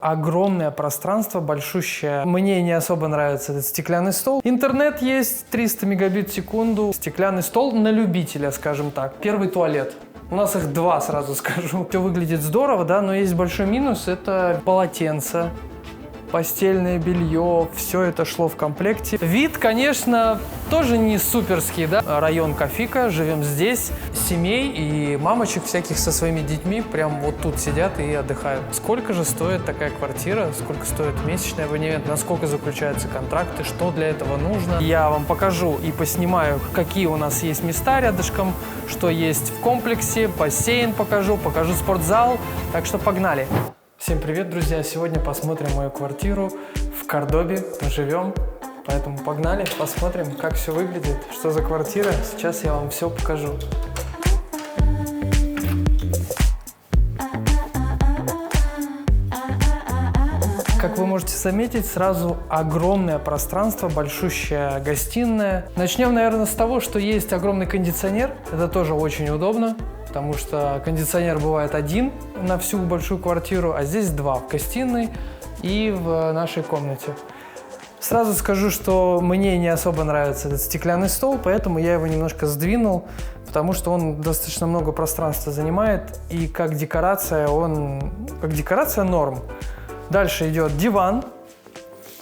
Огромное пространство, большущее. Мне не особо нравится этот стеклянный стол. Интернет есть, 300 мегабит в секунду. Стеклянный стол на любителя, скажем так. Первый туалет. У нас их два, сразу скажу. Все выглядит здорово, да, но есть большой минус. Это полотенце, постельное белье, все это шло в комплекте. Вид, конечно, тоже не суперский, да. Район Кофика, живем здесь. Семей и мамочек всяких со своими детьми прям вот тут сидят и отдыхают. Сколько же стоит такая квартира? Сколько стоит месячный абонемент? Насколько заключаются контракты? Что для этого нужно? Я вам покажу и поснимаю, какие у нас есть места рядышком, что есть в комплексе, бассейн покажу спортзал. Так что погнали! Всем привет, друзья! Сегодня посмотрим мою квартиру в Кордобе. Мы живем, поэтому погнали, посмотрим, как все выглядит, что за квартира. Сейчас я вам все покажу. Как вы можете заметить, сразу огромное пространство, большущая гостиная. Начнем, наверное, с того, что есть огромный кондиционер. Это тоже очень удобно, потому что кондиционер бывает один на всю большую квартиру, а здесь два в гостиной и в нашей комнате. Сразу скажу, что мне не особо нравится этот стеклянный стол, поэтому я его немножко сдвинул, потому что он достаточно много пространства занимает, и как декорация норм. Дальше идет диван.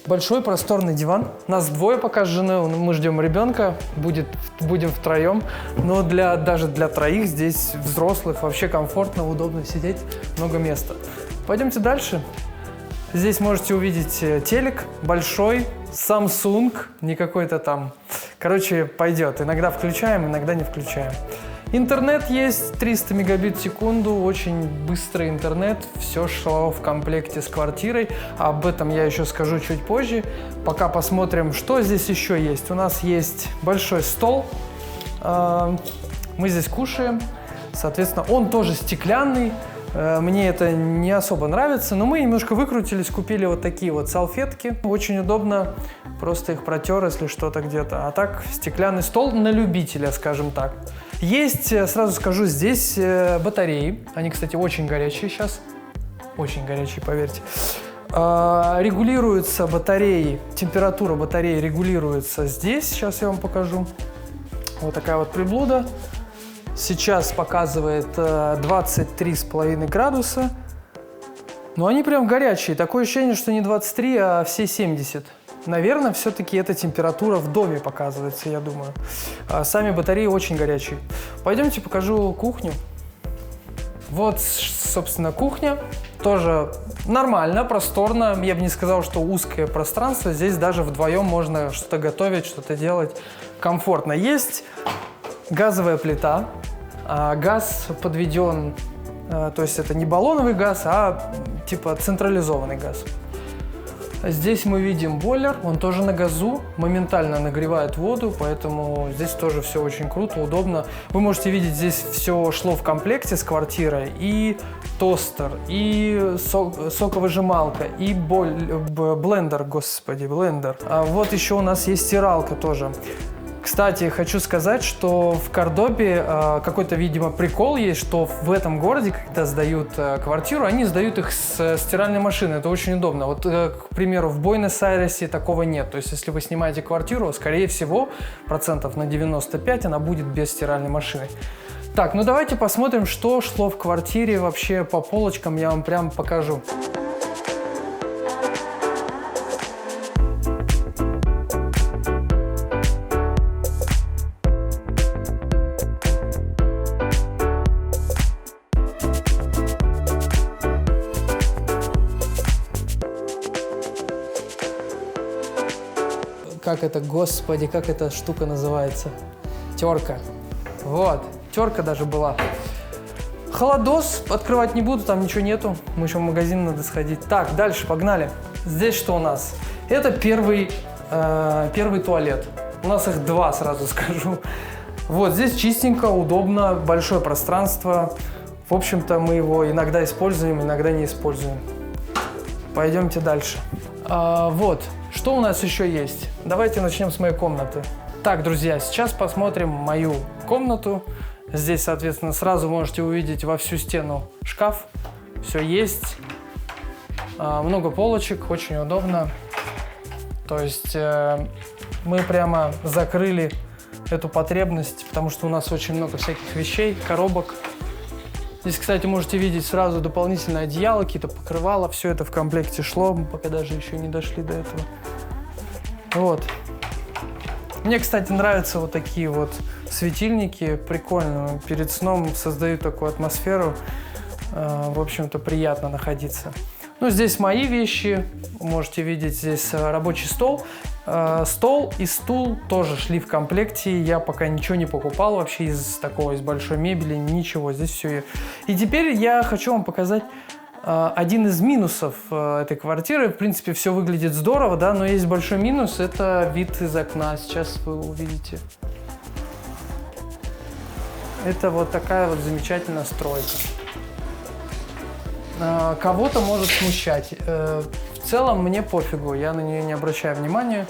Большой просторный диван. Нас двое пока с женой, мы ждем ребенка, будем втроем. Но даже для троих здесь взрослых вообще комфортно, удобно сидеть, много места. Пойдемте дальше. Здесь можете увидеть телек большой, Samsung, не какой-то там. Короче, пойдет. Иногда включаем, иногда не включаем. Интернет есть, 300 мегабит в секунду, очень быстрый интернет, все шло в комплекте с квартирой. Об этом я еще скажу чуть позже. Пока посмотрим, что здесь еще есть. У нас есть большой стол, мы здесь кушаем, соответственно, он тоже стеклянный. Мне это не особо нравится, но мы немножко выкрутились, купили вот такие вот салфетки. Очень удобно, просто их протер, если что-то где-то. А так, стеклянный стол на любителя, скажем так. Есть, сразу скажу, здесь батареи. Они, кстати, очень горячие сейчас. Очень горячие, поверьте. Регулируются батареи, температура батареи регулируется здесь. Сейчас я вам покажу. Вот такая вот приблуда. Сейчас показывает 23,5 градуса. Но они прям горячие. Такое ощущение, что не 23, а все 70. Наверное, все-таки эта температура в доме показывается, я думаю. А сами батареи очень горячие. Пойдемте покажу кухню. Вот, собственно, кухня. Тоже нормально, просторно. Я бы не сказал, что узкое пространство. Здесь даже вдвоем можно что-то готовить, что-то делать комфортно. Есть газовая плита. Газ подведен, то есть это не баллоновый газ, а типа централизованный газ. Здесь мы видим бойлер, он тоже на газу, моментально нагревает воду, поэтому здесь тоже все очень круто, удобно. Вы можете видеть, здесь все шло в комплекте с квартирой, и тостер, и соковыжималка, и блендер, блендер. А вот еще у нас есть стиралка тоже. Кстати, хочу сказать, что в Кордобе какой-то, видимо, прикол есть, что в этом городе, когда сдают квартиру, они сдают их с стиральной машины. Это очень удобно. Вот, к примеру, в Буэнос-Айресе такого нет. То есть, если вы снимаете квартиру, скорее всего, процентов на 95 она будет без стиральной машины. Так, ну давайте посмотрим, что шло в квартире вообще по полочкам. Я вам прям покажу. Как это, господи, как эта штука называется? Терка. Вот, терка даже была. Холодос открывать не буду, там ничего нету. Мы еще в магазин надо сходить. Так, дальше, погнали. Здесь что у нас? Это первый туалет. У нас их два, сразу скажу. Вот, здесь чистенько, удобно, большое пространство. В общем-то, мы его иногда используем, иногда не используем. Пойдемте дальше. Вот. Что у нас еще есть? Давайте начнем с моей комнаты. Так, друзья, сейчас посмотрим мою комнату. Здесь, соответственно, сразу можете увидеть во всю стену шкаф. Все есть. Много полочек, очень удобно. То есть мы прямо закрыли эту потребность, потому что у нас очень много всяких вещей, коробок. Здесь, кстати, можете видеть сразу дополнительное одеяло, какие-то покрывала. Все это в комплекте шло, мы пока даже еще не дошли до этого. Вот. Мне, кстати, нравятся вот такие вот светильники. Прикольно. Перед сном создают такую атмосферу. В общем-то, приятно находиться. Ну, здесь мои вещи. Можете видеть здесь рабочий стол. Стол и стул тоже шли в комплекте. Я пока ничего не покупал вообще из большой мебели, ничего. Здесь все. И теперь я хочу вам показать один из минусов этой квартиры. В принципе, все выглядит здорово, да, но есть большой минус. Это вид из окна. Сейчас вы увидите. Это вот такая вот замечательная стройка. Кого-то может смущать. В целом мне пофигу, я на нее не обращаю внимания.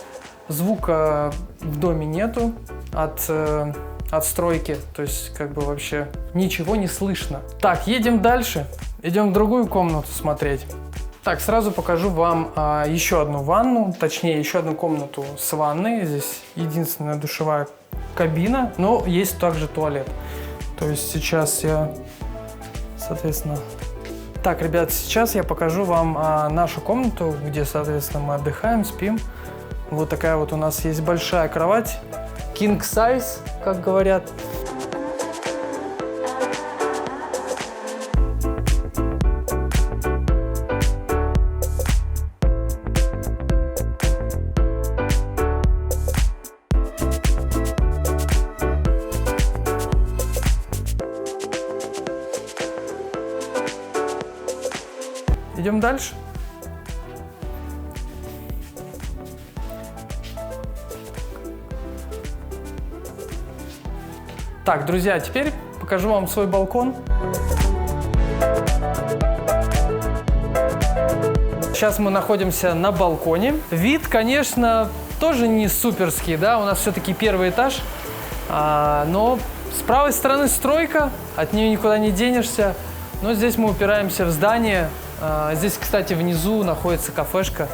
Звука в доме нету от стройки, то есть как бы вообще ничего не слышно. Так, едем дальше, идем в другую комнату смотреть. Так, сразу покажу вам еще одну ванну, точнее еще одну комнату с ванной. Здесь единственная душевая кабина, но есть также туалет. То есть сейчас я, соответственно... Так, ребят, сейчас я покажу вам нашу комнату, где, соответственно, мы отдыхаем, спим. Вот такая вот у нас есть большая кровать, king size, как говорят. Идем дальше. Так, друзья, теперь покажу вам свой балкон. Сейчас мы находимся на балконе. Вид, конечно, тоже не суперский, да, у нас все-таки первый этаж, но с правой стороны стройка, от нее никуда не денешься. Но здесь мы упираемся в здание. Здесь, кстати, внизу находится кафешка.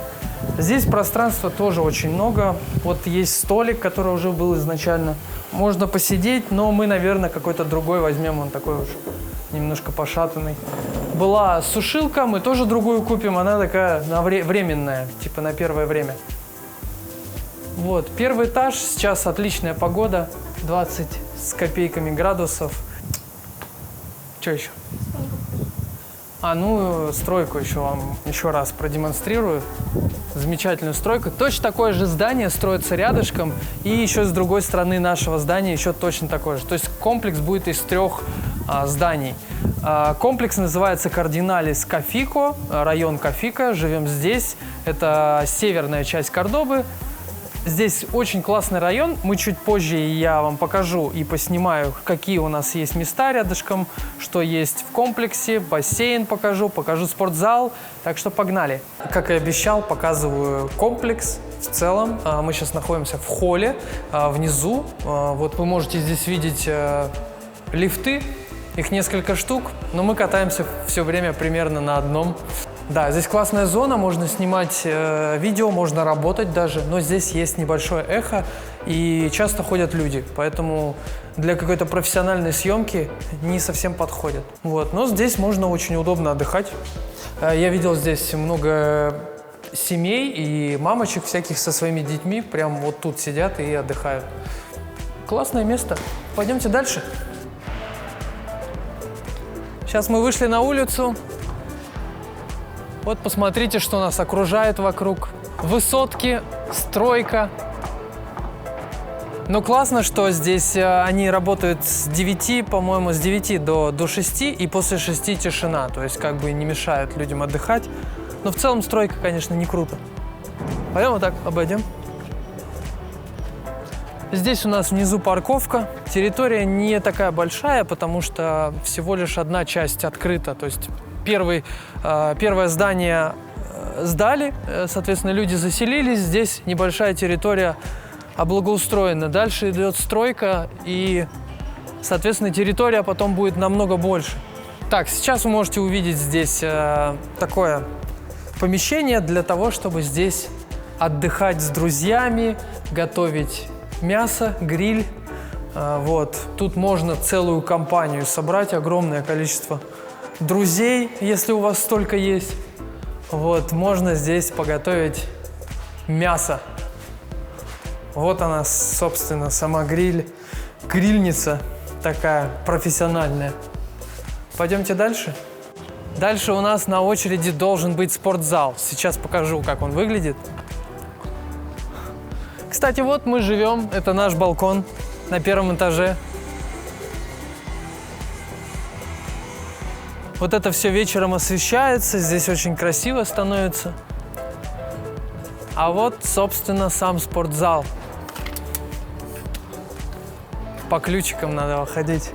Здесь пространства тоже очень много. Вот есть столик, который уже был изначально. Можно посидеть, но мы, наверное, какой-то другой возьмем. Он такой уж немножко пошатанный. Была сушилка, мы тоже другую купим. Она такая временная, типа на первое время. Вот, первый этаж. Сейчас отличная погода. 20 с копейками градусов. Что еще? Ну, стройку еще раз продемонстрирую. Замечательную стройку. Точно такое же здание строится рядышком. И еще с другой стороны нашего здания еще точно такое же. То есть комплекс будет из 3 зданий. Комплекс называется Кардиналис Кафико, район Кафико. Живем здесь. Это северная часть Кордобы. Здесь очень классный район. Мы чуть позже я вам покажу и поснимаю, какие у нас есть места рядышком, что есть в комплексе, бассейн покажу спортзал. Так что погнали. Как и обещал, показываю комплекс в целом. Мы сейчас находимся в холле, внизу. Вот вы можете здесь видеть лифты. Их несколько штук, но мы катаемся все время примерно на одном. Да, здесь классная зона, можно снимать видео, можно работать даже, но здесь есть небольшое эхо и часто ходят люди, поэтому для какой-то профессиональной съемки не совсем подходит. Вот, но здесь можно очень удобно отдыхать. Я видел здесь много семей и мамочек всяких со своими детьми, прям вот тут сидят и отдыхают. Классное место. Пойдемте дальше. Сейчас мы вышли на улицу. Вот посмотрите, что нас окружает вокруг. Высотки, стройка. Но классно, что здесь они работают с 9, по-моему, с 9 до 6, и после 6 тишина. То есть как бы не мешают людям отдыхать. Но в целом стройка, конечно, не круто. Пойдем вот так обойдем. Здесь у нас внизу парковка. Территория не такая большая, потому что всего лишь одна часть открыта. То есть первое здание сдали, соответственно, люди заселились. Здесь небольшая территория облагоустроена. Дальше идет стройка, и, соответственно, территория потом будет намного больше. Так, сейчас вы можете увидеть здесь такое помещение для того, чтобы здесь отдыхать с друзьями, готовить мясо, гриль. Вот. Тут можно целую компанию собрать, огромное количество друзей, если у вас столько есть. Вот. Можно здесь поготовить мясо. Вот она, собственно, сама грильница такая профессиональная. Пойдемте дальше. Дальше у нас на очереди должен быть спортзал. Сейчас покажу, как он выглядит. Кстати, вот мы живем, это наш балкон на первом этаже. Вот это все вечером освещается, здесь очень красиво становится. А вот, собственно, сам спортзал. По ключикам надо ходить.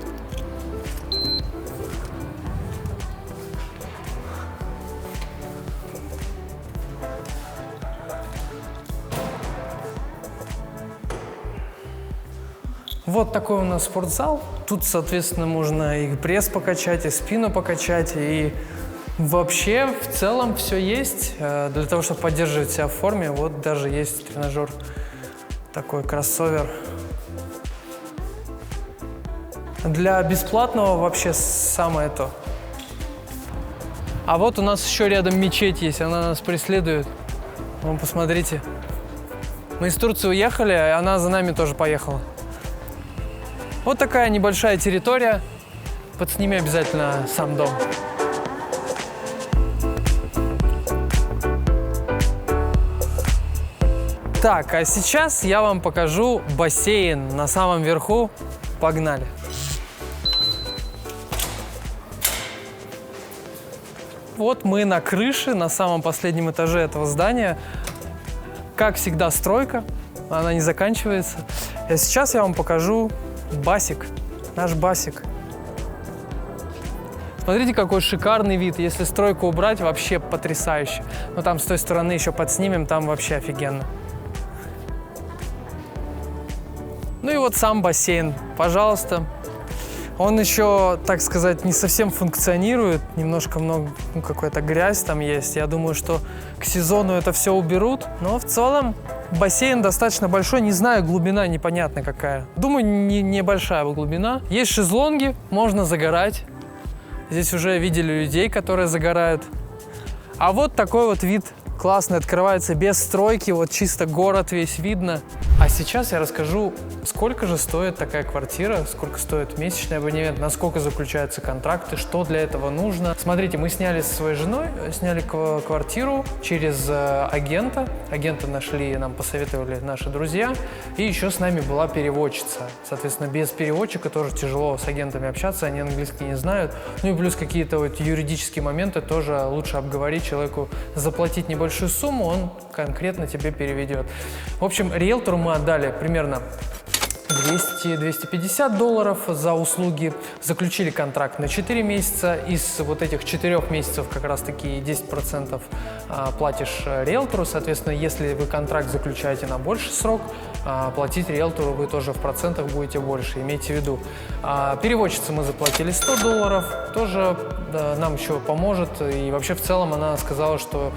Вот такой у нас спортзал. Тут, соответственно, можно и пресс покачать, и спину покачать, и вообще в целом все есть для того, чтобы поддерживать себя в форме. Вот даже есть тренажер, такой кроссовер. Для бесплатного вообще самое то. А вот у нас еще рядом мечеть есть, она нас преследует. Вон, посмотрите. Мы из Турции уехали, а она за нами тоже поехала. Вот такая небольшая территория. Подсними обязательно сам дом. Так, а сейчас я вам покажу бассейн на самом верху. Погнали. Вот мы на крыше, на самом последнем этаже этого здания. Как всегда, стройка, она не заканчивается. А сейчас я вам покажу басик, наш басик. Смотрите, какой шикарный вид. Если стройку убрать, вообще потрясающе. Но там с той стороны еще подснимем, там вообще офигенно. Ну и вот сам бассейн, пожалуйста. Он еще, так сказать, не совсем функционирует. Немножко много, какая-то грязь там есть. Я думаю, что к сезону это все уберут. Но в целом бассейн достаточно большой. Не знаю, глубина непонятная какая. Думаю, небольшая глубина. Есть шезлонги, можно загорать. Здесь уже видели людей, которые загорают. А вот такой вот вид классный, открывается без стройки. Вот чисто город весь видно. А сейчас я расскажу, сколько же стоит такая квартира, сколько стоит месячный абонемент, насколько заключаются контракты, что для этого нужно. Смотрите, мы сняли со своей женой, сняли квартиру через агента. Агента нашли, нам посоветовали наши друзья. И еще с нами была переводчица. Соответственно, без переводчика тоже тяжело с агентами общаться, они английский не знают. Ну и плюс какие-то вот юридические моменты тоже лучше обговорить человеку, заплатить небольшую сумму, он конкретно тебе переведет. В общем, риэлтору мы отдали примерно $200-250 за услуги. Заключили контракт на 4 месяца. Из вот этих 4 месяцев как раз-таки 10% платишь риэлтору. Соответственно, если вы контракт заключаете на больший срок, платить риэлтору вы тоже в процентах будете больше. Имейте в виду. Переводчице мы заплатили $100. Тоже нам еще поможет. И вообще в целом она сказала, что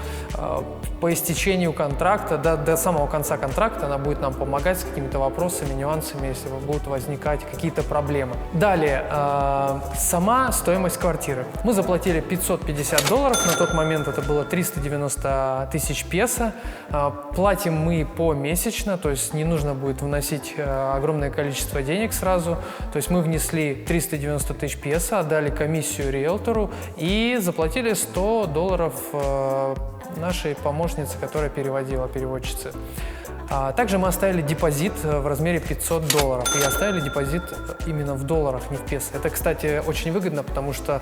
по истечению контракта, до самого конца контракта она будет нам помогать с какими-то вопросами, нюансами, если будут возникать какие-то проблемы. Далее, сама стоимость квартиры. Мы заплатили $550, на тот момент это было 390 тысяч песо. Платим мы помесячно, то есть не нужно будет вносить огромное количество денег сразу. То есть мы внесли 390 тысяч песо, отдали комиссию риэлтору и заплатили $100 нашей помощнице, которая переводила, переводчице. Также мы оставили депозит в размере $500. И оставили депозит именно в долларах, не в песо. Это, кстати, очень выгодно, потому что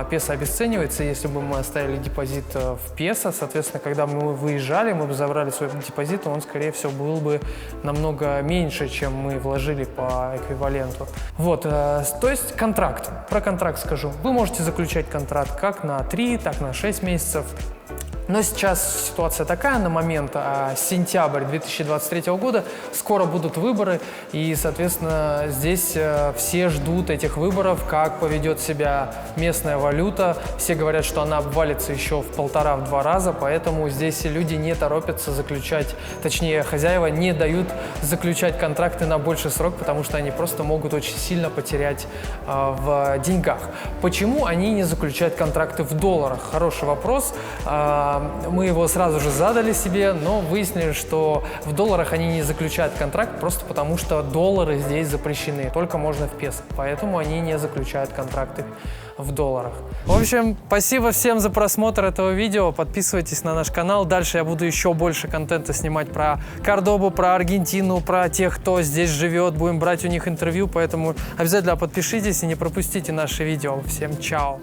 песо обесценивается. Если бы мы оставили депозит в песо, соответственно, когда мы выезжали, мы бы забрали свой депозит, он, скорее всего, был бы намного меньше, чем мы вложили по эквиваленту. Вот, то есть контракт. Про контракт скажу. Вы можете заключать контракт как на 3, так на 6 месяцев. Но сейчас ситуация такая, на момент сентябрь 2023 года скоро будут выборы, и, соответственно, здесь все ждут этих выборов, как поведет себя местная валюта. Все говорят, что она обвалится еще в 1,5-2 раза, поэтому здесь люди не торопятся заключать, точнее, хозяева не дают заключать контракты на больший срок, потому что они просто могут очень сильно потерять в деньгах. Почему они не заключают контракты в долларах? Хороший вопрос. Мы его сразу же задали себе, но выяснили, что в долларах они не заключают контракт просто потому, что доллары здесь запрещены, только можно в песо. Поэтому они не заключают контракты в долларах. В общем, спасибо всем за просмотр этого видео. Подписывайтесь на наш канал. Дальше я буду еще больше контента снимать про Кордобу, про Аргентину, про тех, кто здесь живет. Будем брать у них интервью, поэтому обязательно подпишитесь и не пропустите наши видео. Всем чао!